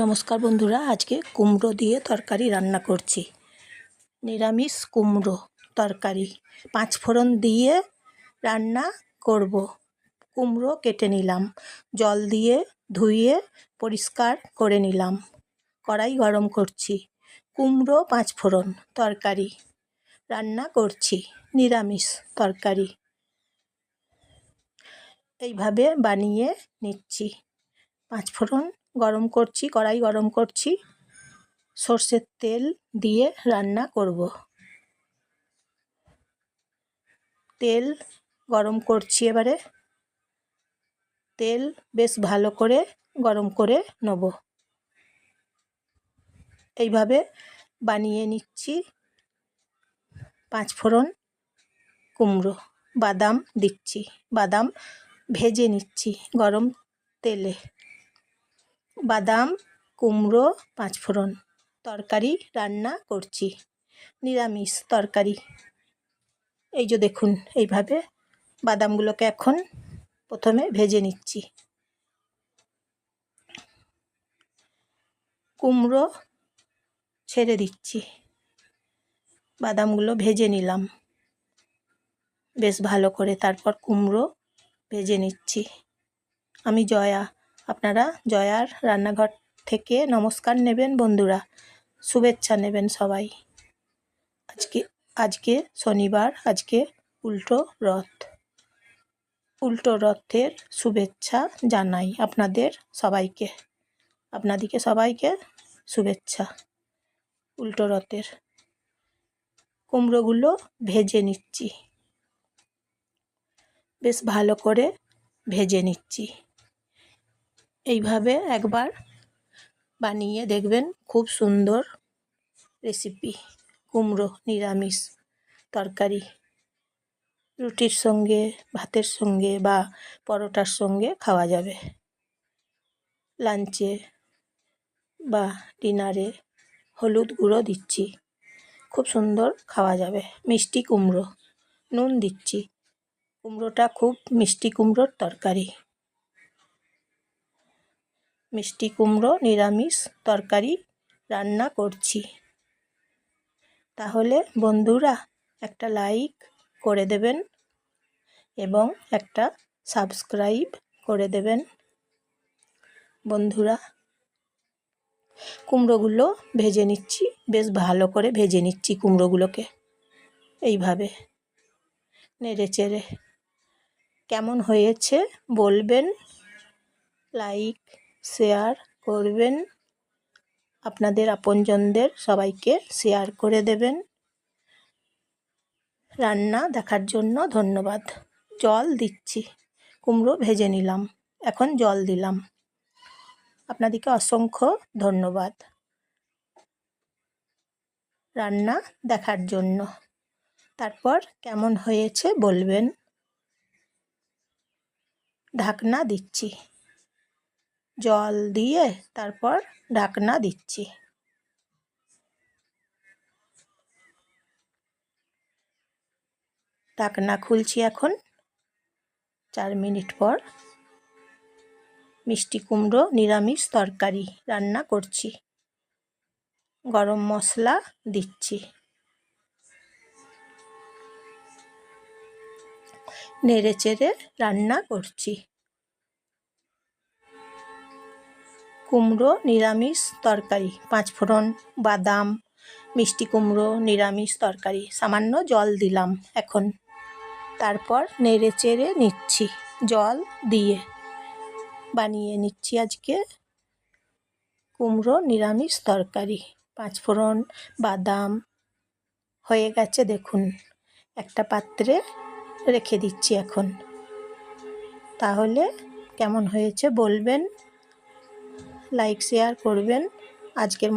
নমস্কার বন্ধুরা, আজকে কুমড়ো দিয়ে তরকারি রান্না করছি। নিরামিষ কুমড়ো তরকারি 5 ফোড়ন দিয়ে রান্না করব। কুমড়ো কেটে নিলাম, জল দিয়ে ধুয়ে পরিষ্কার করে নিলাম। কড়াই গরম করছি, কুমড়ো 5 ফোড়ন তরকারি রান্না করছি। নিরামিষ তরকারি এইভাবে বানিয়ে নিচ্ছি। 5 ফোড়ন গরম করছি, কড়াই গরম করছি, সর্ষের তেল দিয়ে রান্না করব। তেল গরম করছি, এবারে তেল বেশ ভালো করে গরম করে নেব। এইভাবে বানিয়ে নিচ্ছি 5 ফোড়ন কুমড়ো। বাদাম দিচ্ছি, বাদাম ভেজে নিচ্ছি গরম তেলে। বাদাম, কুমড়ো, 5 ফোড়ন তরকারি রান্না করছি, নিরামিষ তরকারি। এই যে দেখুন, এইভাবে বাদামগুলোকে এখন প্রথমে ভেজে নিচ্ছি। কুমড়ো ছেড়ে দিচ্ছি, বাদামগুলো ভেজে নিলাম বেশ ভালো করে। তারপর কুমড়ো ভেজে নিচ্ছি। আমি জয়া, আপনারা জয়ার রান্নাঘর থেকে নমস্কার নেবেন বন্ধুরা, শুভেচ্ছা নেবেন সবাই। আজকে শনিবার, আজকে উল্টো রথ। উল্টো রথের শুভেচ্ছা জানাই আপনাদের সবাইকে, আপনাদেরকে সবাইকে শুভেচ্ছা উল্টো রথের। কুমড়োগুলো ভেজে নিচ্ছি, বেশ ভালো করে ভেজে নিচ্ছি। এইভাবে একবার বানিয়ে দেখবেন, খুব সুন্দর রেসিপি। কুমড়ো নিরামিষ তরকারি রুটির সঙ্গে, ভাতের সঙ্গে বা পরোটার সঙ্গে খাওয়া যাবে। লাঞ্চে বা ডিনারে হলুদ গুঁড়ো দিচ্ছি, খুব সুন্দর খাওয়া যাবে। মিষ্টি কুমড়ো, নুন দিচ্ছি। কুমড়োটা খুব মিষ্টি কুমড়োর তরকারি। মিষ্টি কুমড়ো নিরামিষ তরকারি রান্না করছি। তাহলে বন্ধুরা একটা লাইক করে দেবেন এবং একটা সাবস্ক্রাইব করে দেবেন বন্ধুরা। কুমড়োগুলো ভেজে নিচ্ছি, বেশ ভালো করে ভেজে নিচ্ছি কুমড়োগুলোকে। এইভাবে নেড়ে চেড়ে কেমন হয়েছে বলবেন, লাইক শেয়ার করবেন, আপনাদের আপনজনদের সবাইকে শেয়ার করে দেবেন। রান্না দেখার জন্য ধন্যবাদ। জল দিচ্ছি, কুমড়ো ভেজে নিলাম, এখন জল দিলাম। আপনাদেরকে অসংখ্য ধন্যবাদ রান্না দেখার জন্য। তারপর কেমন হয়েছে বলবেন। ঢাকনা দিচ্ছি, জল দিয়ে তারপর ঢাকনা দিচ্ছি। ঢাকনা খুলছি এখন। 4 মিনিট পর মিষ্টি কুমড়ো নিরামিষ তরকারি রান্না করছি। গরম মশলা দিচ্ছি, নেড়ে চেড়ে রান্না করছি। কুমড়ো নিরামিষ তরকারি, 5 ফোড়ন, বাদাম, মিষ্টি কুমড়ো নিরামিষ তরকারি। সামান্য জল দিলাম এখন, তারপর নেড়ে চেড়ে নিচ্ছি জল দিয়ে। বানিয়ে নিচ্ছি আজকে কুমড়ো নিরামিষ তরকারি। 5 ফোড়ন, বাদাম হয়ে গেছে দেখুন, একটা পাত্রে রেখে দিচ্ছি এখন। তাহলে কেমন হয়েছে বলবেন, লাইক শেয়ার করবেন। আজকের